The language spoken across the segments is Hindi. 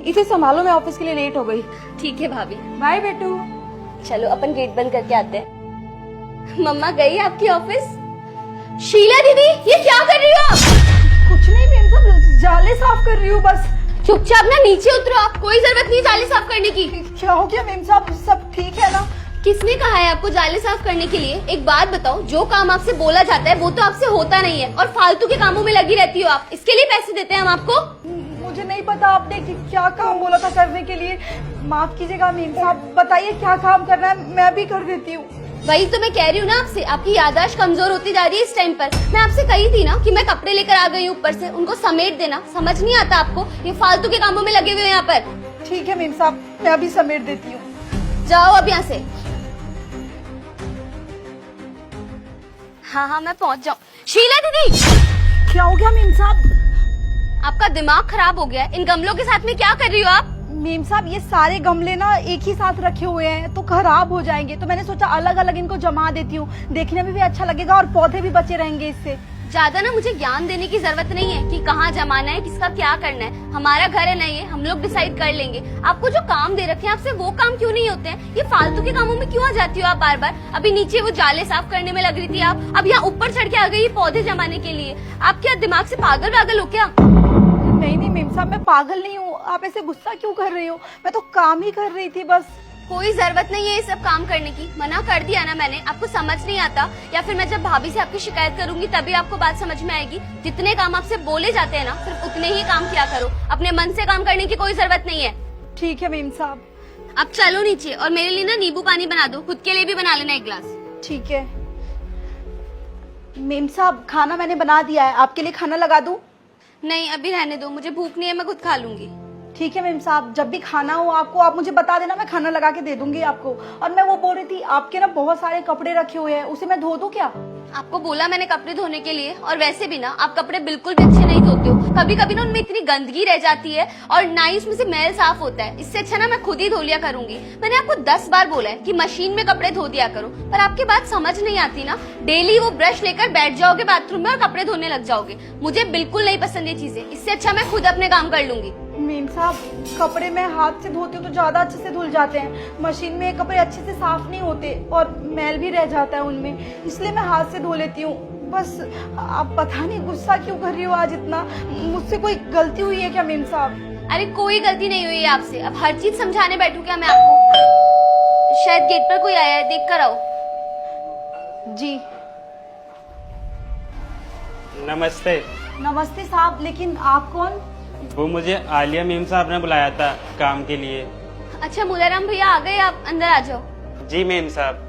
इसे संभालो, मैं ऑफिस के लिए लेट हो गई। ठीक है भाभी। बाय बेटू। चलो अपन गेट बंद करके आते हैं। मम्मा गई आपकी ऑफिस? शीला दीदी ये क्या कर रही हो आप? कुछ नहीं मैम साहब, जाले साफ कर रही हूँ बस। चुपचाप ना नीचे उतरो, आप कोई जरूरत नहीं जाले साफ करने की। क्या हो गया मैम साहब, सब ठीक है ना? किसने कहा है आपको जाले साफ करने के लिए? एक बात बताओ, जो काम आपसे बोला जाता है वो तो आपसे होता नहीं है और फालतू के कामों में लगी रहती हो आप। इसके लिए पैसे देते हैं हम आपको? मुझे नहीं पता आपने क्या काम बोला था करने के लिए। माफ कीजिएगा मैम साहब, बताइए क्या काम करना है, मैं भी कर देती हूँ। वही तो मैं कह रही हूँ ना आपसे, आपकी याददाश्त कमजोर होती जा रही है इस टाइम पर। मैं आपसे कही थी ना कि मैं कपड़े लेकर आ गई हूँ ऊपर से, उनको समेट देना। समझ नहीं आता आपको? ये फालतू के कामों में लगे हुए हैं यहाँ पर। ठीक है मैम साहब, मैं अभी समेट देती हूँ। जाओ अब यहाँ से। हाँ मैं पहुँच जाऊँ। शीला दीदी क्या हो गया मैम साहब? आपका दिमाग खराब हो गया है। इन गमलों के साथ में क्या कर रही हो आप? मेम साहब ये सारे गमले ना एक ही साथ रखे हुए हैं तो खराब हो जाएंगे, तो मैंने सोचा अलग अलग इनको जमा देती हूँ, देखने में भी अच्छा लगेगा और पौधे भी बचे रहेंगे इससे। ज्यादा ना मुझे ज्ञान देने की जरूरत नहीं है कि कहाँ जमाना है, किसका क्या करना है। हमारा घर है नहीं है, हम लोग डिसाइड कर लेंगे। आपको जो काम दे रखे हैं आपसे वो काम क्यों नहीं होते हैं? ये फालतू के कामों में क्यों आ जाती हो आप बार बार? अभी नीचे वो जाले साफ करने में लग रही थी आप, अब यहाँ ऊपर चढ़ के आ गई पौधे जमाने के लिए। आप क्या दिमाग से पागल हो क्या? नहीं मेम साहब, मैं पागल नहीं हूँ। आप ऐसे गुस्सा क्यों कर रही हो? मैं तो काम ही कर रही थी बस। कोई जरूरत नहीं है ये सब काम करने की, मना कर दिया ना मैंने। आपको समझ नहीं आता, या फिर मैं जब भाभी से आपकी शिकायत करूंगी तभी आपको बात समझ में आएगी। जितने काम आपसे बोले जाते हैं ना, सिर्फ उतने ही काम किया करो। अपने मन से काम करने की कोई जरूरत नहीं है। ठीक है मेम साहब। अब चलो नीचे और मेरे लिए ना नींबू पानी बना दो, खुद के लिए भी बना लेना एक गिलास। ठीक है मेम साहब, खाना मैंने बना दिया है, आपके लिए खाना लगा दूं? नहीं अभी रहने दो, मुझे भूख नहीं है, मैं खुद खा लूंगी। ठीक है मेम साहब, जब भी खाना हो आपको आप मुझे बता देना, मैं खाना लगा के दे दूंगी आपको। और मैं वो बोल रही थी, आपके ना बहुत सारे कपड़े रखे हुए हैं, उसे मैं धो दूं क्या? आपको बोला मैंने कपड़े धोने के लिए, और वैसे भी ना आप कपड़े बिल्कुल भी अच्छे नहीं धोते हो। कभी कभी ना उनमें इतनी गंदगी रह जाती है और ना ही उसमें से मैल साफ होता है। इससे अच्छा ना मैं खुद ही धो लिया करूंगी। मैंने आपको 10 बार बोला है कि मशीन में कपड़े धो दिया करो, पर आपकी बात समझ नहीं आती ना। डेली वो ब्रश लेकर बैठ जाओगे बाथरूम में और कपड़े धोने लग जाओगे। मुझे बिल्कुल नहीं पसंद ये चीजें। इससे अच्छा मैं खुद अपने काम कर लूंगी। मेम साहब, कपड़े मैं हाथ से धोती हूँ तो ज्यादा अच्छे से धुल जाते हैं। मशीन में कपड़े अच्छे से साफ नहीं होते और मैल भी रह जाता है उनमें, इसलिए मैं हाथ से धो लेती हूँ बस। आप पता नहीं गुस्सा क्यों कर रही हो आज इतना? मुझसे कोई गलती हुई है क्या मेम साहब? अरे कोई गलती नहीं हुई है आपसे। अब हर चीज समझाने बैठू क्या मैं आपको? शायद गेट पर कोई आया है, देख कर आओ। जी नमस्ते। नमस्ते साहब, लेकिन आप कौन? वो मुझे आलिया मेम साहब ने बुलाया था काम के लिए। अच्छा मुलाराम भैया आ गए, आप अंदर आ जाओ। जी मेम साहब।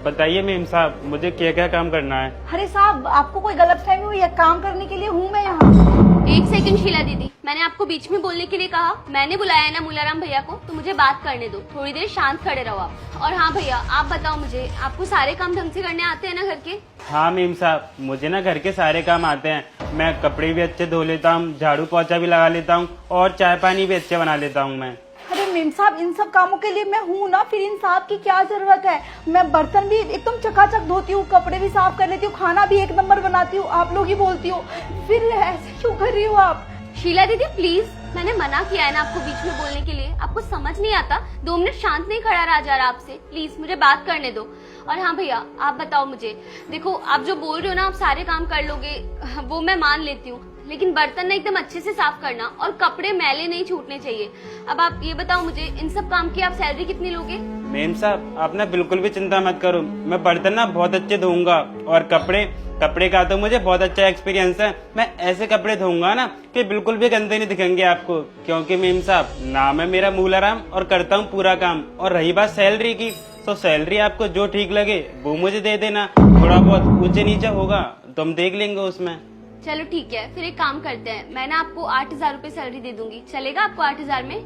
बताइए मेम साहब, मुझे क्या क्या काम करना है? अरे साहब, आपको कोई गलतफहमी हुई है, काम करने के लिए हूँ मैं यहाँ। एक सेकंड शीला दीदी, मैंने आपको बीच में बोलने के लिए कहा? मैंने बुलाया है ना मुलाराम भैया को, तो मुझे बात करने दो। थोड़ी देर शांत खड़े रहो आप। और हाँ भैया, आप बताओ मुझे, आपको सारे काम ढंग से करने आते हैं ना घर के? हाँ मेम साहब, मुझे ना घर के सारे काम आते हैं। मैं कपड़े भी अच्छे धो लेता हूँ, झाड़ू पोछा भी लगा लेता हूँ और चाय पानी भी अच्छे बना लेता हूँ मैं। अरे मेम साहब, इन सब कामों के लिए मैं हूँ ना, फिर इन साहब की क्या जरूरत है? मैं बर्तन भी एकदम चकाचक धोती हूँ, कपड़े भी साफ कर लेती हूँ, खाना भी 1 नंबर बनाती हूँ। आप लोग ही बोलती हो, फिर ऐसे क्यों कर रही हो आप? शीला दीदी प्लीज, मैंने मना किया है ना आपको बीच में बोलने के लिए। आपको समझ नहीं आता? 2 मिनट शांत नहीं खड़ा रहा जा रहा आपसे, प्लीज मुझे बात करने दो। और हाँ भैया, आप बताओ मुझे, देखो आप जो बोल रहे हो ना आप सारे काम कर लोगे, वो मैं मान लेती हूँ, लेकिन बर्तन ना एकदम अच्छे से साफ करना और कपड़े मैले नहीं छूटने चाहिए। अब आप ये बताओ मुझे, इन सब काम की आप सैलरी कितनी लोगे? मेम साहब, आप ना बिल्कुल भी चिंता मत करो, मैं बर्तन ना बहुत अच्छे धोऊंगा और कपड़े का तो मुझे बहुत अच्छा एक्सपीरियंस है। मैं ऐसे कपड़े धोऊंगा ना कि बिल्कुल भी गंदे नहीं दिखेंगे आपको, क्योंकि मेम साहब नाम है मेरा मूलाराम और करता हूँ पूरा काम। और रही बात सैलरी की, तो सैलरी आपको जो ठीक लगे वो मुझे दे देना। थोड़ा बहुत ऊंचे नीचे होगा तो हम देख लेंगे उसमें। चलो ठीक है, फिर एक काम करते हैं, मैं ना आपको 8000 रूपए सैलरी दे दूंगी। चलेगा आपको 8000 में?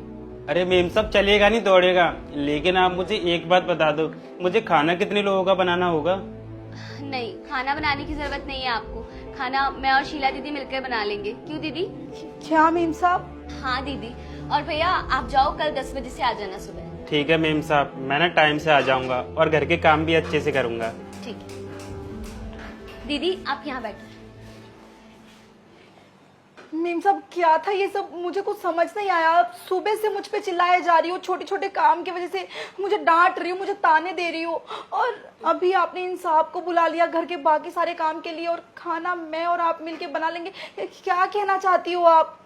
अरे मेम साहब चलेगा नहीं दौड़ेगा, लेकिन आप मुझे एक बात बता दो, मुझे खाना कितने लोगों का बनाना होगा? नहीं, खाना बनाने की जरूरत नहीं है आपको। खाना मैं और शीला दीदी मिलकर बना लेंगे। क्यों दीदी? क्या मेम साहब? हाँ दीदी। और भैया आप जाओ, कल 10 बजे से आ जाना सुबह। ठीक है मेम साहब, मैं ना टाइम से आ जाऊंगा और घर के काम भी अच्छे से करूंगा। ठीक है दीदी, आप यहाँ बैठो। मीम साहब क्या था ये सब, मुझे कुछ समझ नहीं आया। सुबह से मुझ पे चिल्लाए जा रही हो, छोटे छोटे काम की वजह से मुझे डांट रही हो, मुझे ताने दे रही हो, और अभी आपने इन साहब को बुला लिया घर के बाकी सारे काम के लिए, और खाना मैं और आप मिलके बना लेंगे। क्या कहना चाहती हो आप?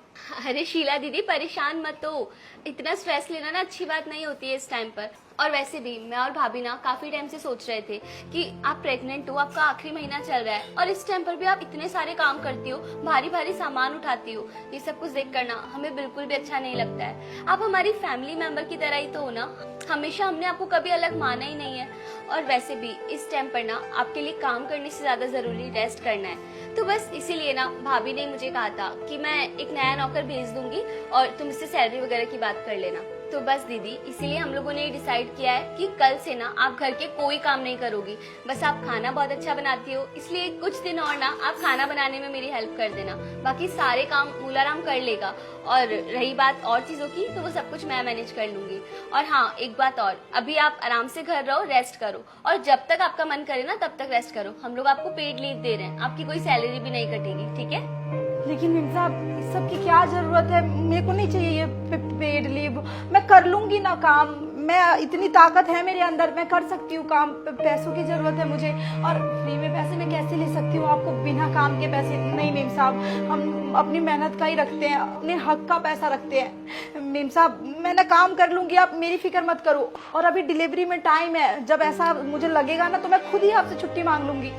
अरे शीला दीदी परेशान मत हो, इतना स्ट्रेस लेना ना अच्छी बात नहीं होती है इस टाइम पर। और वैसे भी मैं और भाभी ना काफी टाइम से सोच रहे थे कि आप प्रेग्नेंट हो, आपका आखिरी महीना चल रहा है और इस टाइम पर भी आप इतने सारे काम करती हो, भारी भारी सामान उठाती हो, ये सब कुछ देख कर ना हमें बिल्कुल भी अच्छा नहीं लगता है। आप हमारी फैमिली मेंबर की तरह ही तो हो ना, हमेशा हमने आपको कभी अलग माना ही नहीं है। और वैसे भी इस टाइम पर ना आपके लिए काम करने से ज्यादा जरूरी रेस्ट करना है, तो बस इसीलिए ना भाभी ने मुझे कहा था कि मैं एक नया नौकर भेज दूंगी और तुम इससे सैलरी वगैरह की बात कर लेना। तो बस दीदी इसीलिए हम लोगों ने डिसाइड किया है कि कल से ना आप घर के कोई काम नहीं करोगी, बस आप खाना बहुत अच्छा बनाती हो, इसलिए कुछ दिन और ना आप खाना बनाने में मेरी हेल्प कर देना, बाकी सारे काम मूलाराम कर लेगा। और रही बात और चीजों की तो वो सब कुछ मैं मैनेज कर लूंगी। और हाँ एक बात और, अभी आप आराम से घर रहो, रेस्ट करो, और जब तक आपका मन करे ना तब तक रेस्ट करो। हम लोग आपको पेड लीव दे रहे हैं, आपकी कोई सैलरी भी नहीं कटेगी, ठीक है? लेकिन मीम साहब इस सब की क्या जरूरत है, मेरे को नहीं चाहिए ये पेड लीव। मैं कर लूंगी ना काम, मैं इतनी ताकत है मेरे अंदर, मैं कर सकती हूँ काम। पैसों की जरूरत है मुझे, और फ्री में पैसे मैं कैसे ले सकती हूँ आपको बिना काम के पैसे? नहीं मीम साहब, हम अपनी मेहनत का ही रखते हैं, अपने हक का पैसा रखते हैं। मीम साहब मैं ना काम कर लूंगी, आप मेरी फिक्र मत करो। और अभी डिलीवरी में टाइम है, जब ऐसा मुझे लगेगा ना तो मैं खुद ही आपसे छुट्टी मांग लूंगी।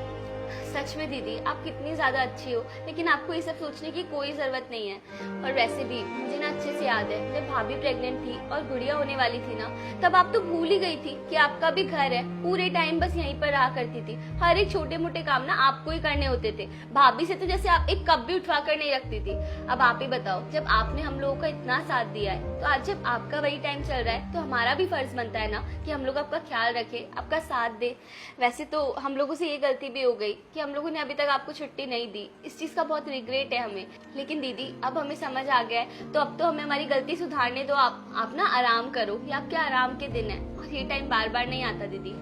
सच में दीदी आप कितनी ज्यादा अच्छी हो, लेकिन आपको ये सब सोचने की कोई जरूरत नहीं है। और वैसे भी मुझे ना अच्छे से याद है जब भाभी प्रेग्नेंट थी और गुड़िया होने वाली थी ना, तब आप तो भूल ही गई थी कि आपका भी घर है। पूरे टाइम बस यहीं पर रहा करती थी, हर एक छोटे मोटे काम ना आपको ही करने होते थे। भाभी से तो जैसे आप एक कप भी उठवा कर नहीं रखती थी। अब आप ही बताओ, जब आपने हम लोगों का इतना साथ दिया है, तो आज जब आपका वही टाइम चल रहा है तो हमारा भी फर्ज बनता है ना कि हम लोग आपका ख्याल रखे, आपका साथ दे। वैसे तो हम लोगों से ये गलती भी हो गई कि हम लोगों ने अभी तक आपको छुट्टी नहीं दी, इस चीज का बहुत रिग्रेट है हमें। लेकिन दीदी अब हमें समझ आ गया है, तो अब तो हमें हमारी गलती सुधारने दो। आप ना आराम करो, ये आपके आराम के दिन है और ये टाइम बार बार नहीं आता दीदी।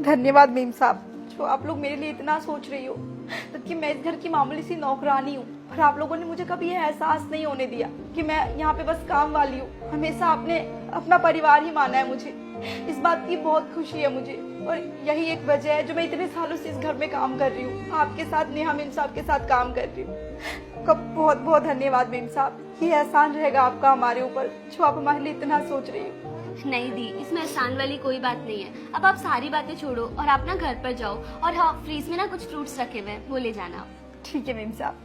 धन्यवाद मीम साहब, जो आप लोग मेरे लिए इतना सोच रही हो, जबकि मैं इस घर की मामूली सी नौकरानी हूँ, और आप लोगों ने मुझे कभी ये एहसास नहीं होने दिया कि मैं यहाँ पे बस काम वाली हूँ। हमेशा आपने अपना परिवार ही माना है मुझे, इस बात की बहुत खुशी है मुझे। और यही एक वजह है जो मैं इतने सालों से इस घर में काम कर रही हूँ, आपके साथ, नेहा मीम साहब के साथ काम कर रही हूँ। आपका बहुत बहुत धन्यवाद मीम साहब, ये एहसान रहेगा आपका हमारे ऊपर जो आप हमारे लिए इतना सोच रही हो। नहीं दी, इसमें आसान वाली कोई बात नहीं है। अब आप सारी बातें छोड़ो और अपना घर पर जाओ, और हाँ फ्रीज में ना कुछ फ्रूट्स रखे हुए हैं, वो ले जाना। ठीक है मीम साहब।